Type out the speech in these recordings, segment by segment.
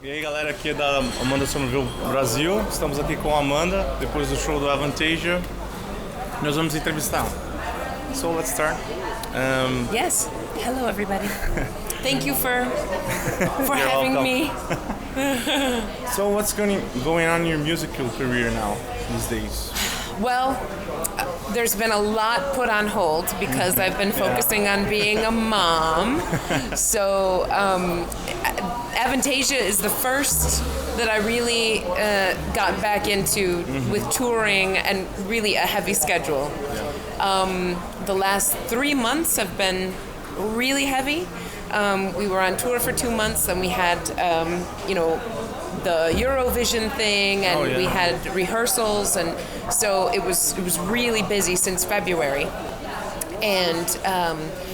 E aí galera, aqui é da Amanda Somerville Brasil. Estamos aqui com a Amanda, depois do show do Avantasia. Nós vamos entrevistar. So let's start. Yes. Hello everybody. Thank you for having me. So what's going on in your musical career now these days? Well, there's been a lot put on hold because I've been focusing on being a mom. So Avantasia is the first that I really got back into with touring and really a heavy schedule. The last 3 months have been really heavy. We were on tour for 2 months, and we had, the Eurovision thing, and we had rehearsals, and so it was really busy since February. And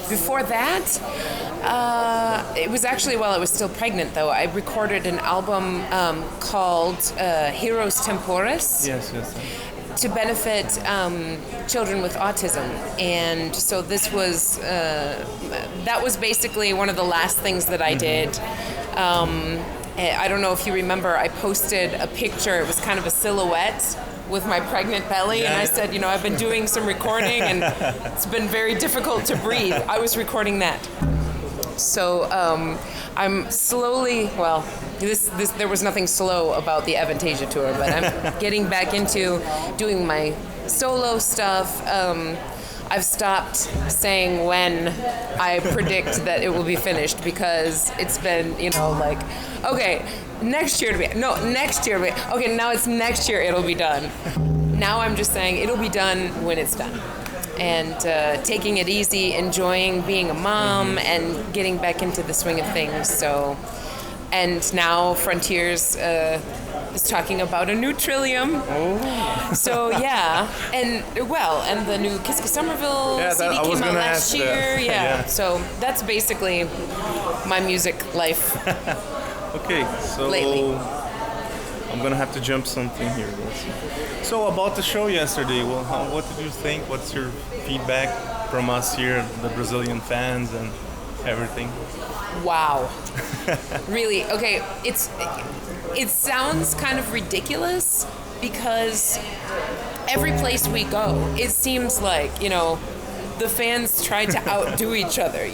before that, it was actually while I was still pregnant, though. I recorded an album called Heroes Temporis. Yes. To benefit children with autism, and so this was that was basically one of the last things that I did. I don't know if you remember, I posted a picture. It was kind of a silhouette with my pregnant belly, and I said, I've been doing some recording, and it's been very difficult to breathe. I was recording that. So I'm slowly, there was nothing slow about the Avantasia tour, but I'm getting back into doing my solo stuff. I've stopped saying when I predict that it will be finished, because it's been, okay, next year next year, okay, now it's next year it'll be done. Now I'm just saying it'll be done when it's done. And taking it easy, enjoying being a mom, and getting back into the swing of things. So, and now Frontiers is talking about a new Trillium. Oh. So yeah, and the new Kiska Somerville CD came out last year. Yeah, so that's basically my music life. Okay, so lately. I'm gonna have to jump something here. So about the show yesterday, what did you think? What's your feedback from us here, the Brazilian fans and everything? Wow. Really? Okay, it sounds kind of ridiculous, because every place we go, it seems like, the fans try to outdo each other,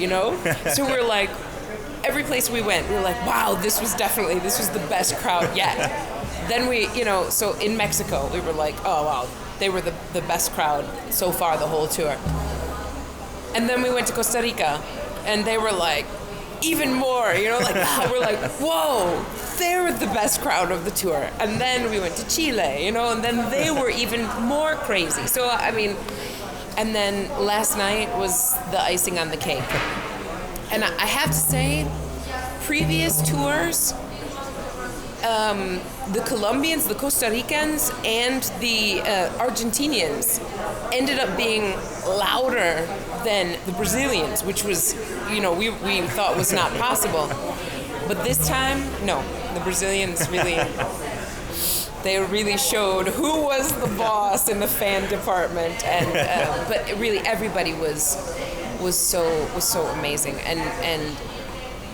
So we're like, every place we went, we were like, wow, this was the best crowd yet. Then we, so in Mexico, we were like, oh, wow, they were the best crowd so far the whole tour. And then we went to Costa Rica, and they were like, even more, we're like, whoa, they were the best crowd of the tour. And then we went to Chile, and then they were even more crazy. So, and then last night was the icing on the cake. And I have to say, previous tours, the Colombians, the Costa Ricans, and the Argentinians ended up being louder than the Brazilians, which was, we thought was not possible. But this time, no, the Brazilians they really showed who was the boss in the fan department, and but really everybody was so amazing, and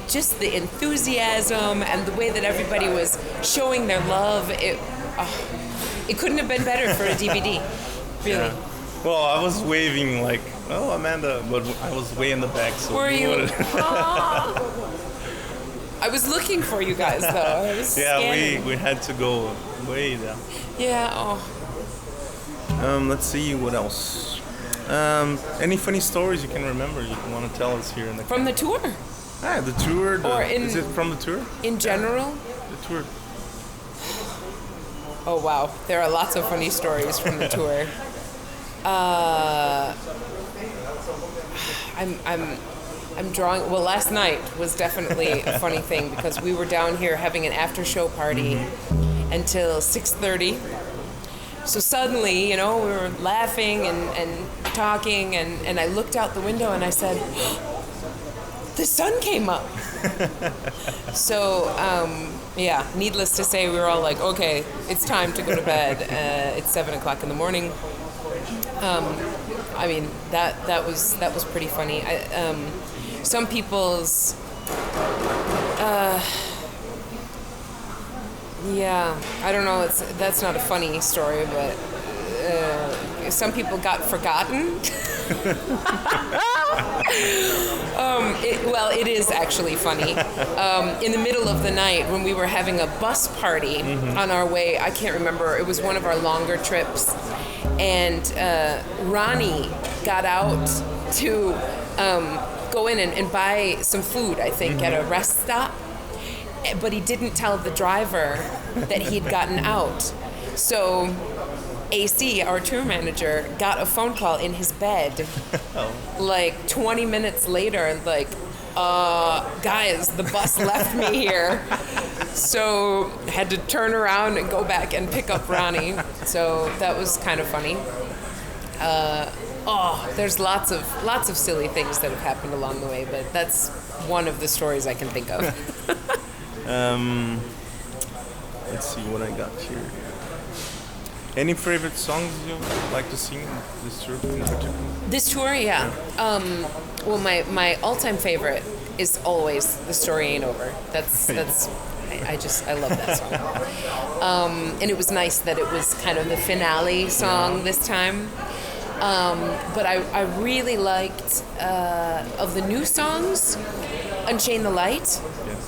just the enthusiasm and the way that everybody was showing their love, it couldn't have been better for a DVD, really. Yeah. Well, I was waving like, oh, Amanda, but I was way in the back. So were you? I was looking for you guys, though. I was scanning. we had to go way down. Yeah. Let's see what else. Any funny stories you can remember you want to tell us here in the from the tour? The tour. Is it from the tour? In general? The tour. Oh wow, there are lots of funny stories from the tour. I'm drawing. Well, last night was definitely a funny thing, because we were down here having an after-show party until 6:30. So suddenly, we were laughing and talking, and I looked out the window and I said, the sun came up. So, needless to say, we were all like, okay, it's time to go to bed. It's 7 o'clock in the morning. That was pretty funny. Yeah, I don't know. That's not a funny story, but some people got forgotten. It is actually funny. In the middle of the night, when we were having a bus party on our way, I can't remember. It was one of our longer trips, and Ronnie got out to go in and buy some food. I think at a rest stop. But he didn't tell the driver that he'd gotten out. So AC, our tour manager, got a phone call in his bed like 20 minutes later, like, guys, the bus left me here. So had to turn around and go back and pick up Ronnie. So that was kind of funny. There's lots of silly things that have happened along the way, but that's one of the stories I can think of. Let's see what I got here. Any favorite songs you like to sing this tour in particular? This tour, yeah. My all-time favorite is always "The Story Ain't Over." That's I love that song. And it was nice that it was kind of the finale song this time. But I really liked of the new songs, "Unchain the Light." Yes.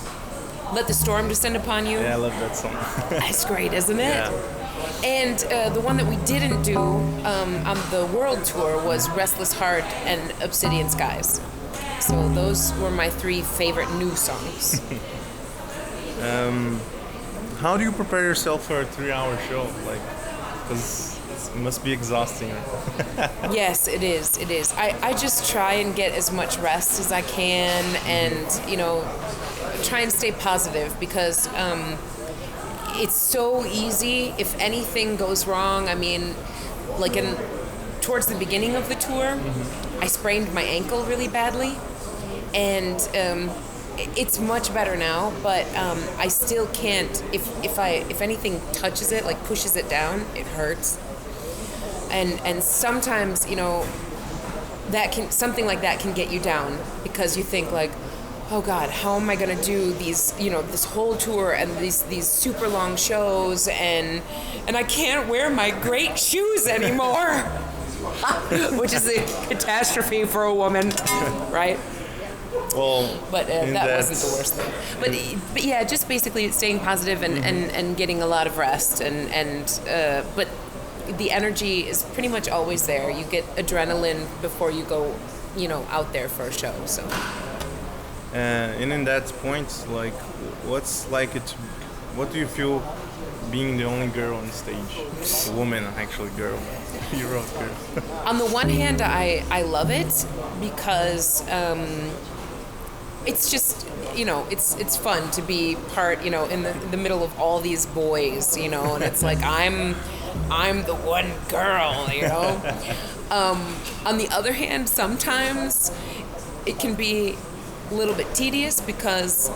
"Let the Storm Descend Upon You." Yeah, I love that song. That's great, isn't it? Yeah. And the one that we didn't do on the world tour was "Restless Heart" and "Obsidian Skies." So those were my 3 favorite new songs. How do you prepare yourself for a 3-hour show? Like, because it must be exhausting. Yes, it is. It is. I just try and get as much rest as I can, and try and stay positive, because it's so easy if anything goes wrong. I mean, like towards the beginning of the tour, I sprained my ankle really badly, and it's much better now, but I still can't. If anything touches it, like pushes it down, it hurts. And sometimes something like that can get you down, because you think like, oh God, how am I gonna do these, this whole tour and these super long shows, and I can't wear my great shoes anymore, which is a catastrophe for a woman, right? Well, but that wasn't the worst thing. But yeah, just basically staying positive and getting a lot of rest, but the energy is pretty much always there. You get adrenaline before you go, out there for a show. So. And in that point, like, what do you feel being the only girl on stage? A woman, actually, girl. You're a girl. On the one hand, I love it, because it's just, it's fun to be part, in the middle of all these boys, and it's like I'm the one girl, On the other hand, sometimes it can be a little bit tedious, because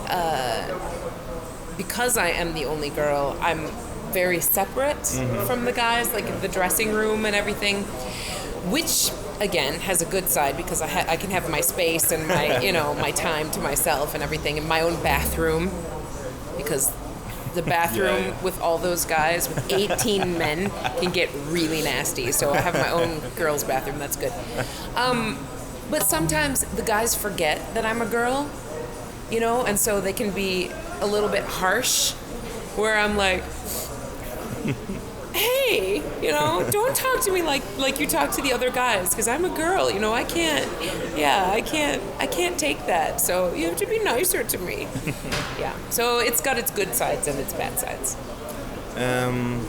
I am the only girl, I'm very separate from the guys, like in the dressing room and everything, which again has a good side, because I can have my space and my my time to myself and everything, in my own bathroom, because the bathroom with all those guys, with 18 men, can get really nasty. So I have my own girls' bathroom. That's good. But sometimes the guys forget that I'm a girl, and so they can be a little bit harsh, where I'm like, hey, don't talk to me like you talk to the other guys, because I'm a girl, I can't take that. So you have to be nicer to me. Yeah. So it's got its good sides and its bad sides.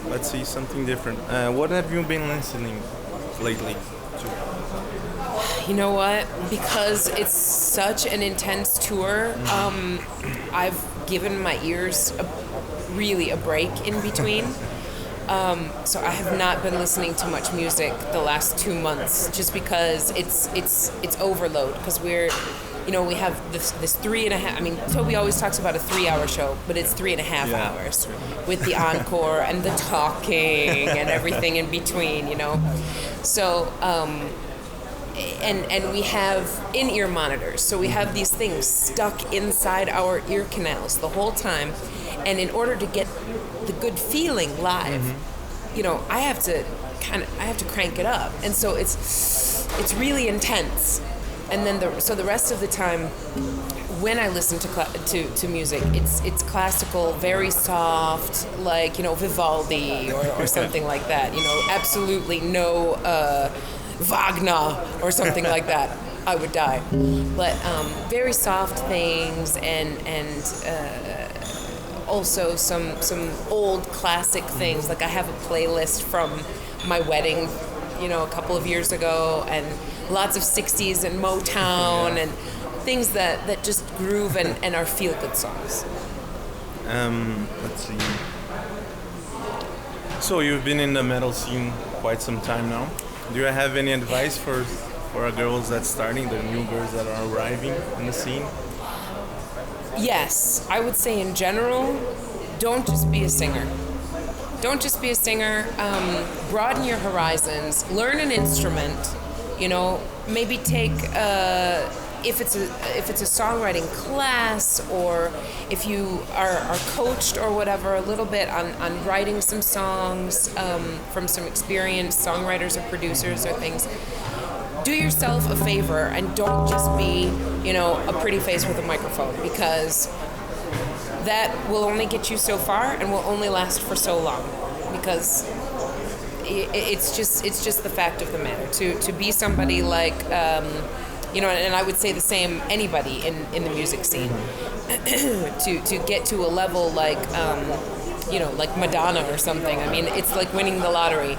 Let's see, something different. What have you been listening lately to? You know what? Because it's such an intense tour, I've given my ears a break in between. So I have not been listening to much music the last 2 months, just because it's overload, because we have this 3.5. I mean, Toby always talks about a 3-hour show, but it's 3.5 hours with the encore and the talking and everything in between, So, and we have in-ear monitors, so we have these things stuck inside our ear canals the whole time, And in order to get the good feeling live, you know, I have to crank it up, and so it's really intense. And then the rest of the time, when I listen to music, it's classical, very soft, like, you know, Vivaldi or something like that. You know, absolutely no Wagner or something like that. I would die. But very soft things, and also some old classic things. Like I have a playlist from my wedding, you know, a couple of years ago, and lots of 60s and Motown and things that just groove and are feel-good songs. Let's see. So you've been in the metal scene quite some time now. Do you have any advice for girls that's starting, the new girls that are arriving in the scene? Yes, I would say in general, don't just be a singer. Don't just be a singer. Broaden your horizons. Learn an instrument. You know, maybe take if it's a songwriting class, or if you are coached or whatever a little bit on writing some songs from some experienced songwriters or producers or things. Do yourself a favor and don't just be, you know, a pretty face with a microphone, because that will only get you so far and will only last for so long, because it's just the fact of the matter. To be somebody like, you know, and I would say the same, anybody in the music scene, to get to a level like, you know, like Madonna or something. I mean, it's like winning the lottery.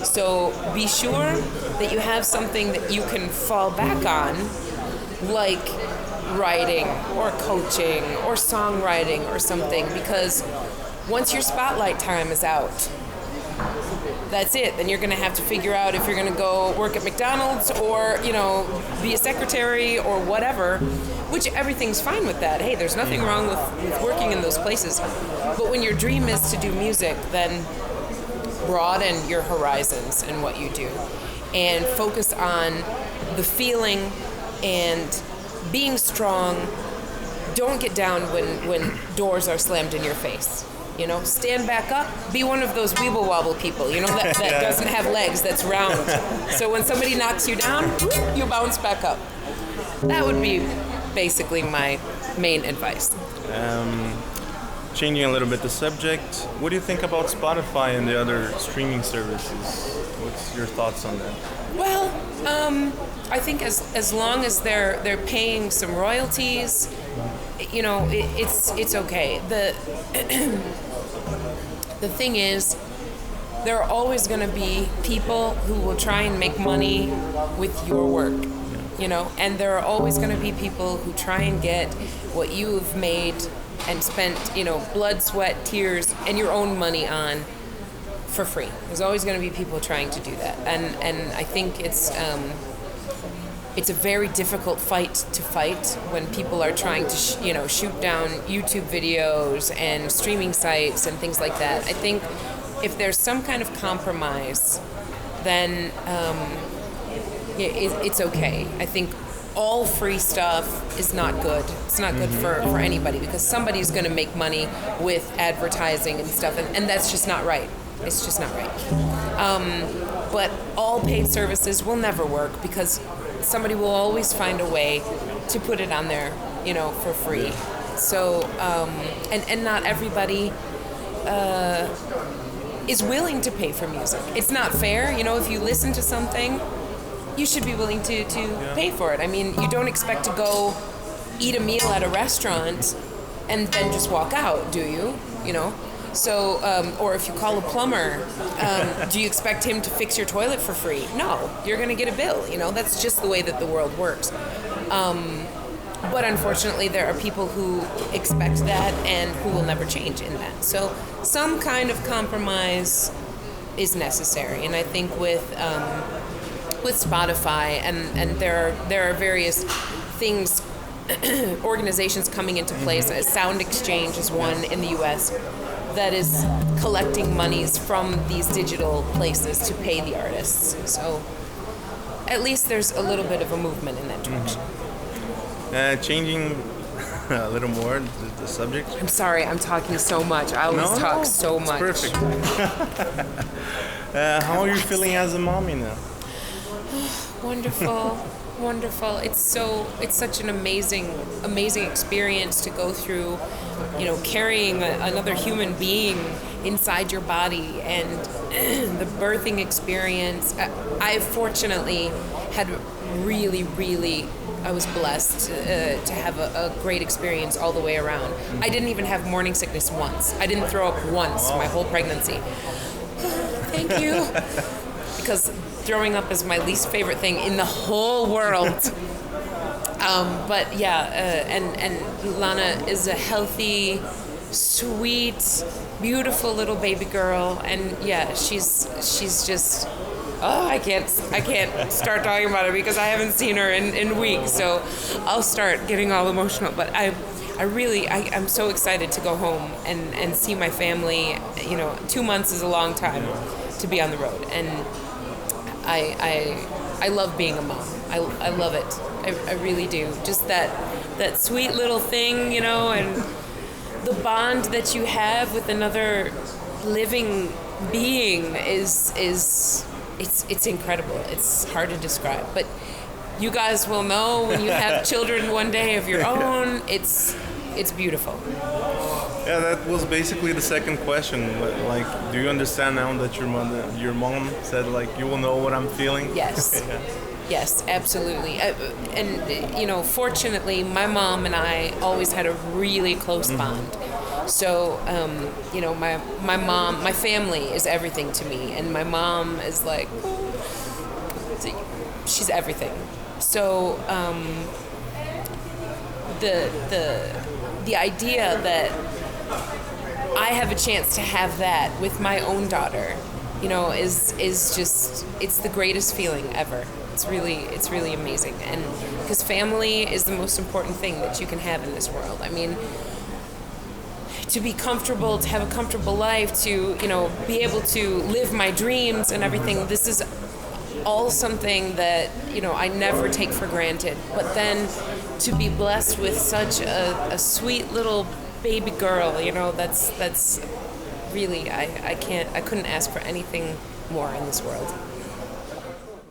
So be sure that you have something that you can fall back on, like writing or coaching or songwriting or something, because once your spotlight time is out, that's it. Then you're going to have to figure out if you're going to go work at McDonald's or, you know, be a secretary or whatever, which everything's fine with that. Hey, there's nothing wrong with working in those places. But when your dream is to do music, then broaden your horizons in what you do and focus on the feeling and being strong. Don't get down when doors are slammed in your face. You know, stand back up, be one of those weeble wobble people, you know, that doesn't have legs, that's round. So when somebody knocks you down, you bounce back up. That would be basically my main advice. Changing a little bit the subject, what do you think about Spotify and the other streaming services? What's your thoughts on that? Well, I think as long as they're paying some royalties, you know, it's okay. The thing is, there are always going to be people who will try and make money with your work, you know, and there are always going to be people who try and get what you have made and spent, you know, blood, sweat, tears, and your own money on for free. There's always going to be people trying to do that, and I think it's a very difficult fight to fight when people are trying to, shoot down YouTube videos and streaming sites and things like that. I think if there's some kind of compromise, then it's okay. I think all free stuff is not good. It's not good for anybody, because somebody's going to make money with advertising and stuff, and that's just not right. It's just not right. But all paid services will never work, because somebody will always find a way to put it on there, for free. So, and not everybody is willing to pay for music. It's not fair. If you listen to something, you should be willing to pay for it. I mean, you don't expect to go eat a meal at a restaurant and then just walk out, do you? So, or if you call a plumber, do you expect him to fix your toilet for free? No, you're going to get a bill. That's just the way that the world works. But unfortunately, there are people who expect that and who will never change in that. So some kind of compromise is necessary. And I think with Spotify, and there are various things, organizations coming into place. Sound Exchange is one in the U.S. that is collecting monies from these digital places to pay the artists. So at least there's a little bit of a movement in that direction. Changing a little more the subject? I'm sorry, I'm talking so much. I always talk so much. Perfect. How are you feeling as a mommy now? Wonderful. Wonderful. It's such an amazing experience to go through, carrying another human being inside your body, and the birthing experience. I fortunately had I was blessed to have a great experience all the way around. I didn't even have morning sickness once. I didn't throw up once my whole pregnancy. Thank you. Because throwing up is my least favorite thing in the whole world. But yeah, and Lana is a healthy, sweet, beautiful little baby girl, and yeah, she's just. Oh, I can't start talking about it because I haven't seen her in weeks, so I'll start getting all emotional. But I'm so excited to go home and see my family. 2 months is a long time to be on the road, and I love being a mom. I love it. I really do. Just that sweet little thing, and the bond that you have with another living being is it's incredible. It's hard to describe, but you guys will know when you have children one day of your own. It's beautiful. Yeah, that was basically the second question. Like, do you understand now that your mom said, like, you will know what I'm feeling? Yes. Yeah. Yes, absolutely. And fortunately, my mom and I always had a really close bond. So, my mom, my family is everything to me, and my mom is like, she's everything. So, the idea that I have a chance to have that with my own daughter, is just, it's the greatest feeling ever. It's really amazing, and because family is the most important thing that you can have in this world. I mean, to be comfortable, to have a comfortable life, to be able to live my dreams and everything. This is all something that I never take for granted. But then to be blessed with such a sweet little baby girl, that's really I couldn't ask for anything more in this world.